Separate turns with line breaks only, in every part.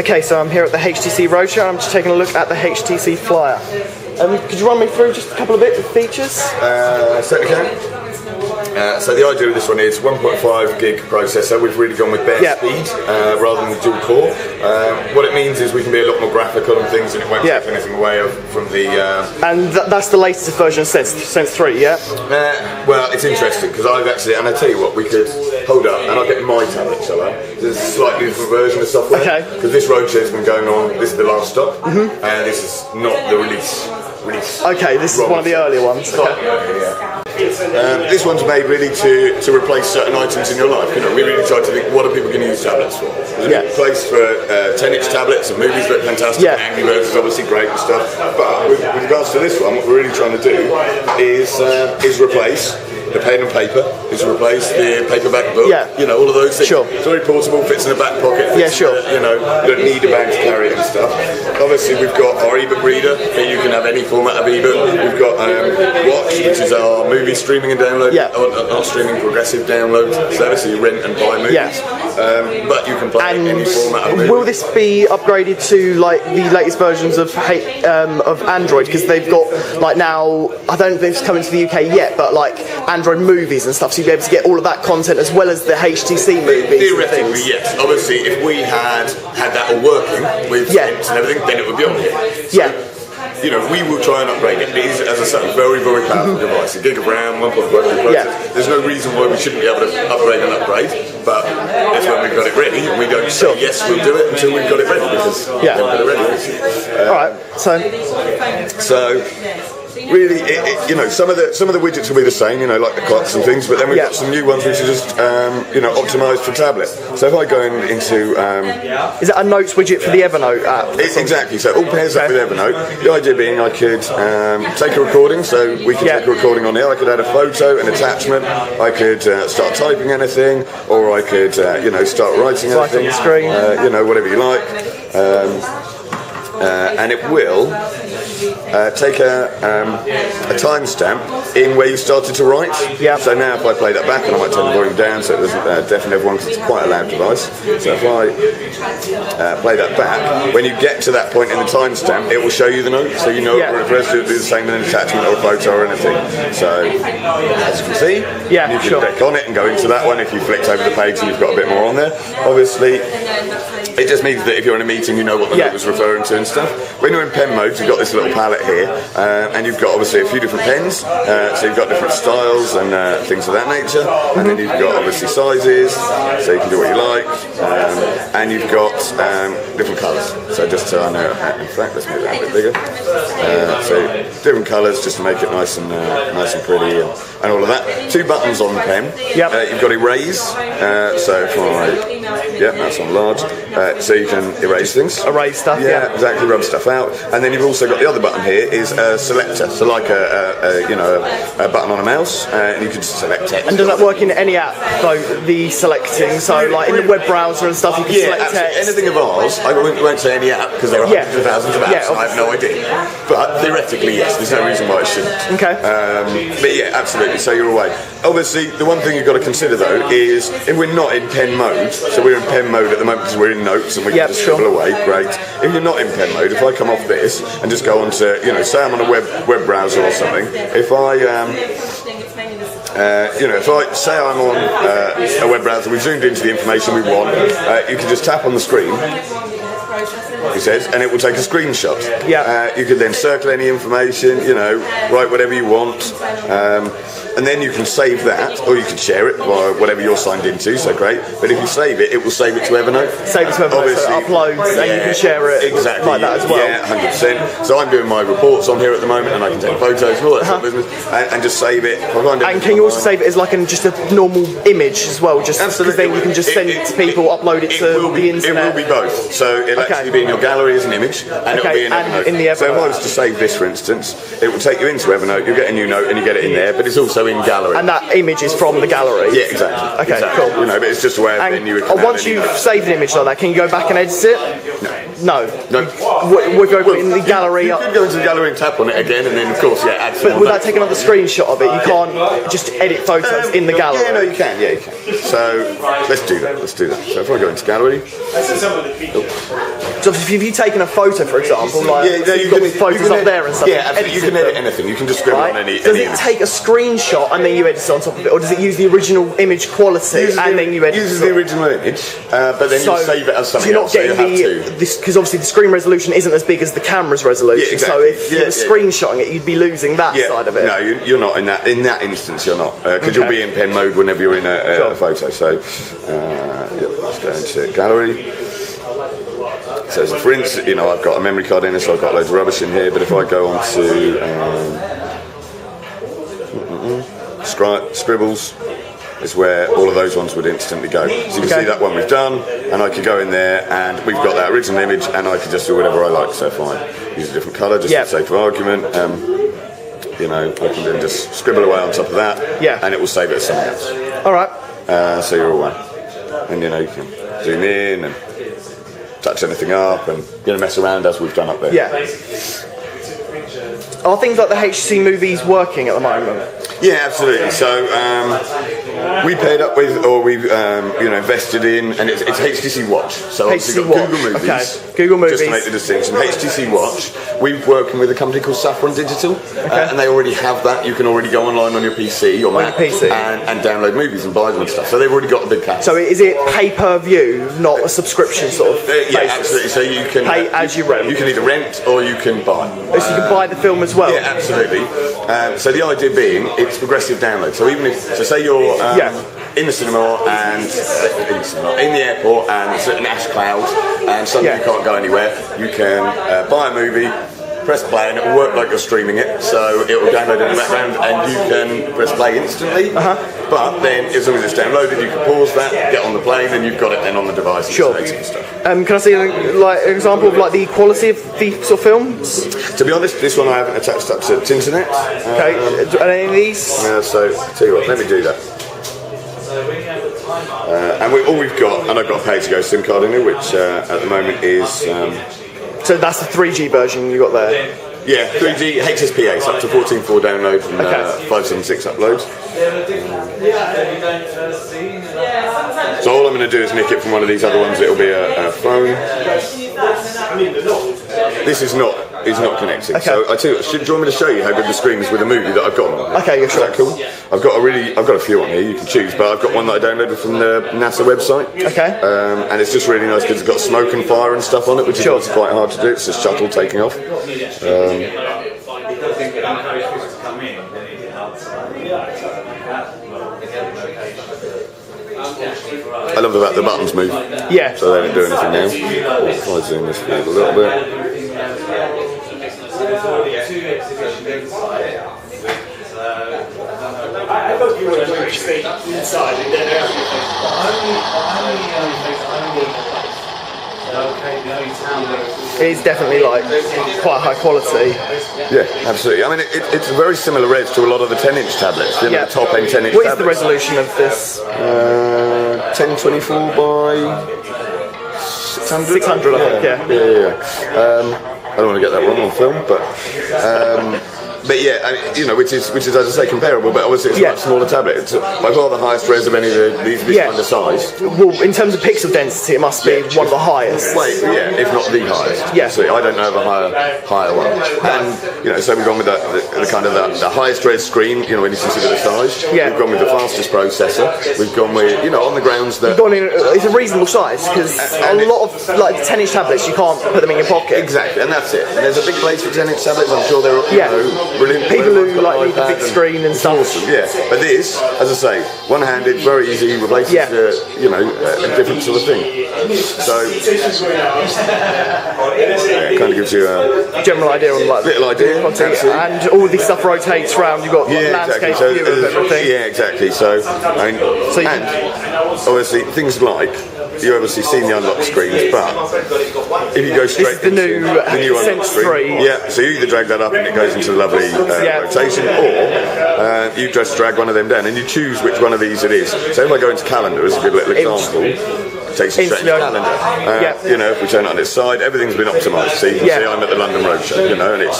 Okay, so I'm here at the HTC Roadshow. I'm just taking a look at the HTC Flyer. Could you run me through just a couple of bits of features?
Certainly can. So the idea of this one is 1.5 gig processor. We've really gone with bare speed rather than the dual core. What it means is we can be a lot more graphical on things, and it won't take anything away from the.
And that's the latest version of Sense 3, yeah.
Well, it's interesting because I've actually, and I tell you what, we could hold up, and I'll get my tablet, shall I? There's a slightly different version of software.
Okay.
Because this roadshow has been going on. This is the last stop, and this is not the release.
Okay, this is one of the earlier ones.
This one's made really to replace certain items in your life. You know, we really tried to think, what are people going to use tablets for? There's a place for 10-inch tablets, and movies look fantastic, and Angry Birds is obviously great and stuff. But with regards to this one, what we're really trying to do is replace the pen and paper, is replace the paperback book. You know, all of those things.
Sure.
It's very portable, fits in the back pocket. Fits,
sure.
You know, you don't need a bag to carry it and stuff. Obviously, we've got our ebook reader, so you can have any format of ebook. We've got Watch, which is our movie streaming and download, our streaming progressive download service, so you rent and buy movies. But you can play any format of movie.
Will this be upgraded to like the latest versions of Android? Because they've got like now, I don't think it's coming to the UK yet, but like Android movies and stuff, so you'll be able to get all of that content as well as the HTC movies.
Theoretically, yes. Obviously, if we had that all working with hints and everything, then it would be on here. So, you know, we will try and upgrade it. It is, as I said, a very, very powerful device. A gig of RAM, 1.5 processor. There's no reason why we shouldn't be able to upgrade, but it's when we've got it ready. We don't say yes, we'll do it until we've got it ready, because we haven't got it ready.
Alright,
so really, you know, some of the widgets will be the same, you know, like the clocks and things, but then we've got some new ones which are just, you know, optimised for tablet. So if I go into...
is that a notes widget for the Evernote app?
Exactly, so it all pairs up with Evernote. The idea being I could take a recording, so we could take a recording on here, I could add a photo, an attachment, I could start typing anything, or I could, you know, start writing anything.
On the screen.
You know, whatever you like. And it will take a timestamp in where you started to write. So now if I play that back, and I might turn the volume down so it doesn't deafen everyone, because it's quite a loud device. So if I play that back, when you get to that point in the timestamp, it will show you the note, so you know it refers to the same with an attachment or a photo or anything. So as you can see, you can click on it and go into that one. If you flicked over the page, you've got a bit more on there. Obviously, it just means that if you're in a meeting, you know what the note was referring to and stuff. When you're in pen mode, you've got this little palette here, and you've got obviously a few different pens, so you've got different styles and things of that nature, and then you've got obviously sizes, so you can do what you like, and you've got different colours. So just so I know, in fact, let's make that a bit bigger. So different colours just to make it nice and pretty and all of that. 2 buttons on the pen. You've got erase, so if I, that's on large, so you can erase things.
Erase stuff.
Exactly, rub stuff out. And then you've also got the other button here is a selector, so like a button on a mouse, and you can select text.
And does that work in any app, though, the selecting? So like in the web browser and stuff, you can select text?
Anything of ours, I won't say any app, because there are hundreds of thousands of apps, and I have no idea. But theoretically, yes, there's no reason why it shouldn't.
Okay.
But yeah, absolutely, so you're away. Obviously, the one thing you've got to consider, though, is if we're not in pen mode, so we're in pen mode at the moment because we're in notes and we can just scribble away, great. If you're not in pen mode, if I come off this and just go on to, you know, say I'm on a web browser or something, if I, you know, if I say I'm on a web browser, we've zoomed into the information we want, you can just tap on the screen, it says, and it will take a screenshot. You can then circle any information, you know, write whatever you want, and then you can save that, or you can share it by whatever you're signed into, so great. But if you save it, it will save it to Evernote.
Save it to Evernote,
obviously,
so it uploads, and you can share it like that as well.
Yeah, 100%. So I'm doing my reports on here at the moment, and I can take photos and all that sort of business, and just save it.
And can you also save it as like just a normal image as well? Just because then you can just send it to people, upload it to the internet.
It will be both. So it'll actually be in your gallery as an image, and it'll be in Evernote.
In the Evernote.
So if I was to save this, for instance, it will take you into Evernote, you'll get a new note, and you get it in there, but it's also in gallery.
And that image is from the gallery?
Yeah, exactly.
Okay, cool.
You know, but it's just a way of then you can
once you've saved an image like that, can you go back and edit it?
No.
No.
No.
Would go in the gallery.
You could go into the gallery and tap on it again, and then of course, add some.
But would that take another screenshot of it? You can't just edit photos in the gallery.
Yeah, no, you can. Yeah, you can. So let's do that. So if I go into gallery.
So if you've taken a photo, for example, like you've got photos up there and stuff.
Yeah, absolutely. You can edit anything. You can just scribble on any.
Does it take a screenshot and then you edit it on top of it, or does it use the original image quality and then you edit it?
It uses the original image, but then you save it as something else.
So you're not getting because obviously the screen resolution isn't as big as the camera's resolution.
Yeah, exactly.
So if you were screenshotting it, you'd be losing that side of it.
No, you're not in that. In that instance, you're not because you'll be in pen mode whenever you're in a photo. So let's go into gallery. So for instance, I've got a memory card in it, so I've got loads of rubbish in here. But if I go on to scribbles, is where all of those ones would instantly go. So you can see that one we've done, and I could go in there, and we've got that original image, and I could just do whatever I like. So if I use a different colour, just for the sake of argument, I can then just scribble away on top of that, and it will save it as something else.
All right.
So you're away, and you can zoom in and touch anything up, and mess around as we've done up there.
Yeah. Are things like the HTC movies working at the moment?
Yeah, absolutely. So we paired up with, or we've invested in, and it's HTC Watch. So obviously
HTC Watch.
Google Movies.
Okay. Google Movies.
Just to make the distinction, HTC Watch. We're working with a company called Saffron Digital, and they already have that. You can already go online on your PC or Mac and download movies and buy them and stuff. So they've already got a big catalog. So
is it pay-per-view, not a subscription sort of basis?
Yeah, absolutely. So you can
pay as you rent.
You can either rent or you can buy.
So you can buy the film as well.
Yeah, absolutely. So the idea being, it's progressive download. So even if, say you're in the cinema and in the airport and it's an ash cloud and suddenly you can't go anywhere, you can buy a movie, press play, and it will work like you're streaming it. So it will download in the background and you can press play instantly. But then, as soon as it's downloaded, you can pause that, get on the plane, and you've got it then on the device.
Sure.
And stuff.
Can I see an example of the quality of the sort of films?
To be honest, this one I haven't attached up to internet.
Okay. Are any of these?
So tell you what, let me do that. And all we've got, and I've got a pay-to-go SIM card in it, which at the moment is.
So that's the 3G version you got there.
Yeah, 3G HSPA, so up to 14.4 downloads and 576 uploads. So all I'm going to do is nick it from one of these other ones. It'll be a phone. This is not connecting. Okay. So I tell you, do you want me to show you how good the screen is with a movie that I've got on?
Okay, sure.
Is that cool? I've got a few on here. You can choose, but I've got one that I downloaded from the NASA website.
Okay.
And it's just really nice because it's got smoke and fire and stuff on it, which is quite hard to do. It's a shuttle taking off. I love the fact the buttons move.
Yeah.
So they don't do anything now. If I zoom this forward a little bit.
I thought you were going to stay inside and then
it is definitely quite high quality.
Yeah, absolutely. I mean, it's a very similar res to a lot of the 10-inch tablets. The top end 10-inch tablets.
What is the resolution of this?
1024 by 600.
600, I think. Yeah.
I don't want to get that wrong on film, but yeah, I mean, which is as I say comparable, but obviously it's a much smaller tablet. It's by far the highest res of any of these kind of size.
Well, in terms of pixel density, it must be one of the highest.
Well, yeah, if not the highest.
Yeah.
So I don't know of a higher one. And so we've gone with the kind of the highest res screen. When you consider the size.
Yeah.
We've gone with the fastest processor. We've gone with on the grounds that
it's a reasonable size because a lot of 10-inch tablets you can't put them in your pocket.
Exactly, and that's it. And there's a big place for 10-inch tablets. I'm sure they're brilliant.
People who need the big screen and stuff.
Awesome, yeah. But this, as I say, one-handed, very easy, replaces a different sort of thing. So it kind of gives you a
general idea on
little idea.
And all this stuff rotates around. You've got landscape view of everything.
Yeah, exactly. So and obviously things like. You've obviously seen the unlock screens, but if you go straight
into the new
unlock screen, so you either drag that up and it goes into the lovely rotation, or you just drag one of them down and you choose which one of these it is. So if I go into calendar as a good little example, takes you straight to the calendar. You know, if we turn it on its side, everything's been optimised. So you can see I'm at the London Roadshow, you know, and it's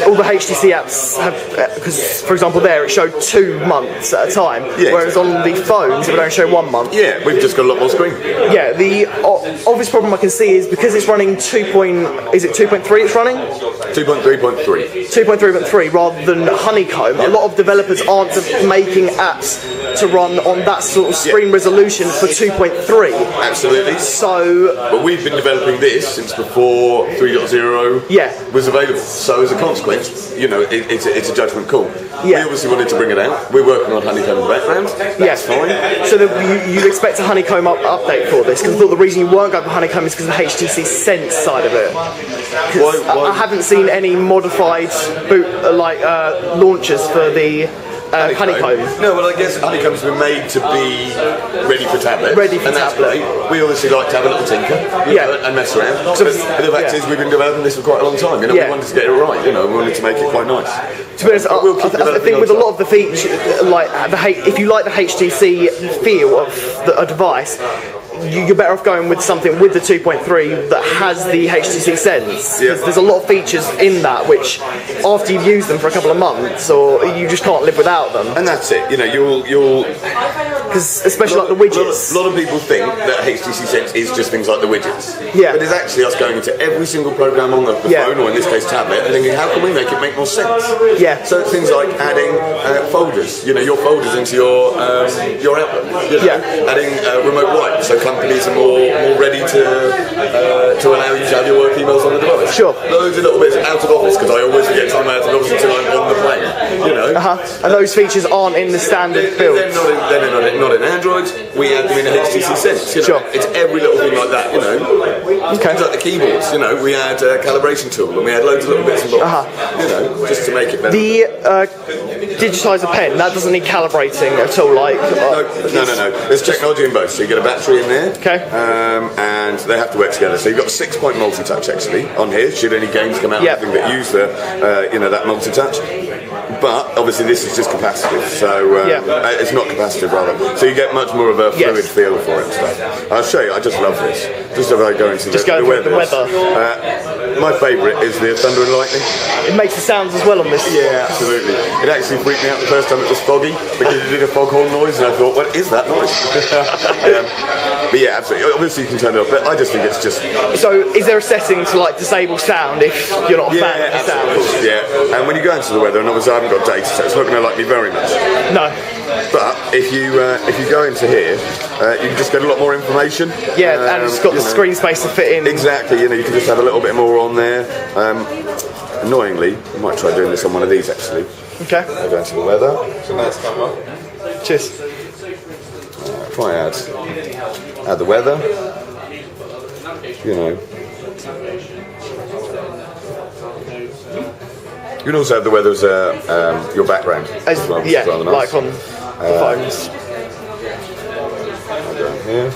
all the HTC apps have, because for example there it showed 2 months at a time, whereas on the phones it would only show 1 month.
Yeah, we've just got a lot more screen.
Yeah, the obvious problem I can see is because it's running 2.3 it's running?
2.3.3.
2.3.3 rather than Honeycomb. A lot of developers aren't making apps to run on that sort of screen resolution for 2.3.
Absolutely.
So,
but we've been developing this since before 3.0 was available. So as a consequence, you know, it's a judgment call. We obviously wanted to bring it out. We're working on Honeycomb in the background. That's fine.
So you expect a Honeycomb update for this? Because I thought the reason you weren't going for Honeycomb is because of the HTC Sense side of it.
Why?
I haven't seen any modified boot launchers for the Honeycomb.
No, well, I guess Honeycomb's been made to be ready for tablet.
Ready for tablet.
Great. We obviously like to have a little tinker, and mess around. But the fact is, we've been developing this for quite a long time. You know, we wanted to get it right. You know, we wanted to make it quite nice.
To be honest, I think with a lot of the features, like if you like the HTC feel of a device, you're better off going with something with the 2.3 that has the HTC Sense. Because there's a lot of features in that which, after you've used them for a couple of months, or you just can't live without them.
And that's it. You know, you'll
because especially like the widgets.
A lot of people think that HTC Sense is just things like the widgets.
Yeah.
But it's actually us going into every single program on the phone, or in this case tablet, and thinking, how can we make it make more sense?
Yeah.
So it's things like adding folders. You know, your folders into your Outlook. You know, adding remote wipe, so companies are more ready to allow you to have your work emails on the device.
Sure.
Loads of little bits out of office, because I always forget to come out of office until I'm on the plane. You know.
And those features aren't in the standard build.
They're not in Android. We add them in HTC Sense. You know? It's every little thing like that. You know. Things like the keyboards. You know, we add a calibration tool, and we add loads of little bits and bobs. You know, just to make it better.
The digitizer pen, that doesn't need calibrating at all. Like
no. There's technology in both. So you get a battery in there. And they have to work together. So you've got a 6-point multi-touch actually on here. Should any games come out, I think that use the that multi-touch. But obviously this is just capacitive, so it's not capacitive rather. So you get much more of a fluid feel for it and stuff. I'll show you. I just love this. Just if I go into the weather. My favourite is the thunder and lightning.
It makes the sounds as well on this.
Yeah, absolutely. It actually freaked me out the first time it was foggy because it did a foghorn noise, and I thought, what is that noise? But yeah, absolutely. Obviously you can turn it off, but I just think it's just.
So is there a setting to like disable sound if you're not a fan of the sound?
Yeah, and when you go into the weather, and obviously I haven't got data, so it's not going to like me very much.
No.
But if you go into here, you can just get a lot more information.
Yeah, and it's got the screen space to fit in.
Exactly. You know, you can just have a little bit more on there. Annoyingly, I might try doing this on one of these actually.
Okay.
I'll go into the weather. So that's come up.
Cheers.
If I add the weather, you know. You can also have the weather as your background as well.
Yeah,
rather nice.
like on the phones.
I'll go in here.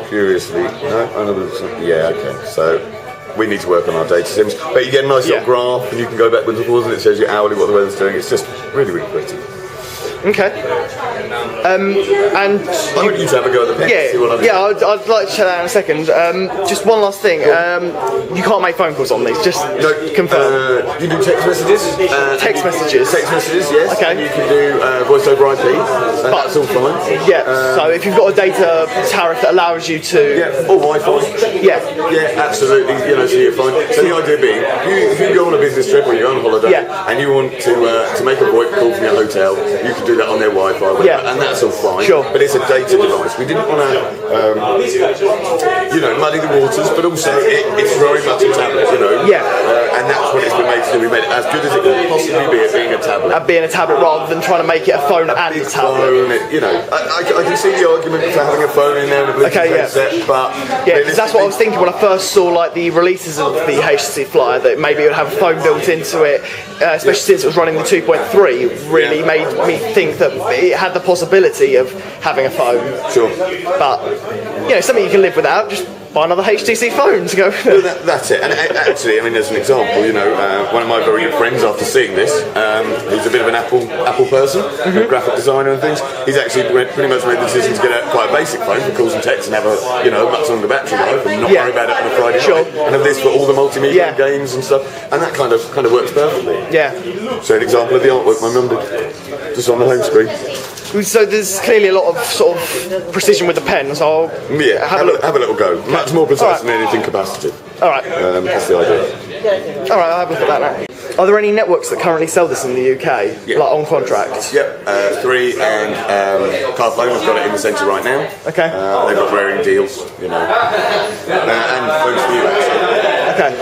Curiously, okay. So we need to work on our data sims, but you get a nice little graph, and you can go backwards and forwards, and it shows you hourly what the weather's doing. It's just really, really pretty.
Okay. And
I want you to have a go at the pen. See what
I'd like to check that in a second. Just one last thing. You can't make phone calls on these. Just confirm.
You do text messages.
Text messages.
Text messages, yes.
Okay.
And you can do voice over IP. That's all fine.
Yeah. So if you've got a data tariff that allows you to.
Or Wi-Fi.
Yeah,
absolutely. You know, so you're fine. So the idea being, if you go on a business trip or you go on holiday, and you want to make a VoIP call from your hotel, you can do that on their Wi-Fi, and that's all fine.
Sure.
But it's a data device. We didn't want to, muddy the waters, but also it's very much a tablet, you know. And that's what it's been made to do. We made it as good as it can possibly be at being a tablet.
At being a tablet rather than trying to make it a phone and a tablet.
Phone, I can see the argument for having a phone in there and a Bluetooth headset, but
because that's what I was thinking when I first saw like the releases of the HTC Flyer, that maybe it would have a phone built into it, especially since it was running the 2.3. Really made me think that it had the possibility of having a phone.
Sure.
But something you can live without. Just buy another HTC phone to go.
Well, that's it. And actually, I mean, as an example, you know, one of my very good friends, after seeing this, he's a bit of an Apple person, a graphic designer and things. He's actually pretty much made the decision to get quite a basic phone for calls and texts and have a much longer battery life and not worry about it on a Friday night. And have this for all the multimedia games and stuff. And that kind of works perfectly.
Yeah.
So an example of the artwork my mum did, just on the home screen.
So there's clearly a lot of sort of precision with the pen, so I'll have
a little go. Much more precise than anything capacitive.
Alright.
That's the idea.
Alright, I'll have a look at that now. Are there any networks that currently sell this in the UK, like on contract?
Yep, 3 and Carphone have got it in the centre right now.
Okay.
They've got varying deals, you know. And phones for you, actually.
Okay.